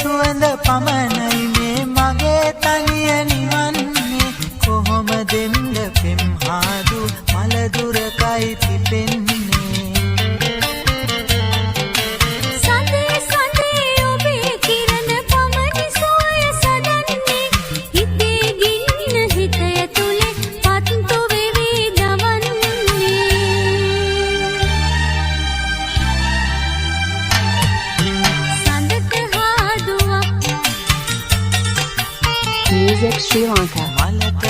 සුවඳ පමණයි මේ මගේ තනිය නිවන්නේ කොහොම දෙන්න පෙම්හාදු මල දුරකයි පිපෙන්නේ සඳේ සඳේ ඔබේ කිරණ පමණි සෝය සදන්නේ හිතේ ගින්න හිත ඇතුලේ පත්තු වෙවි දවන්නේ සඳක හාදුවක් Music Sri Lanka. මලක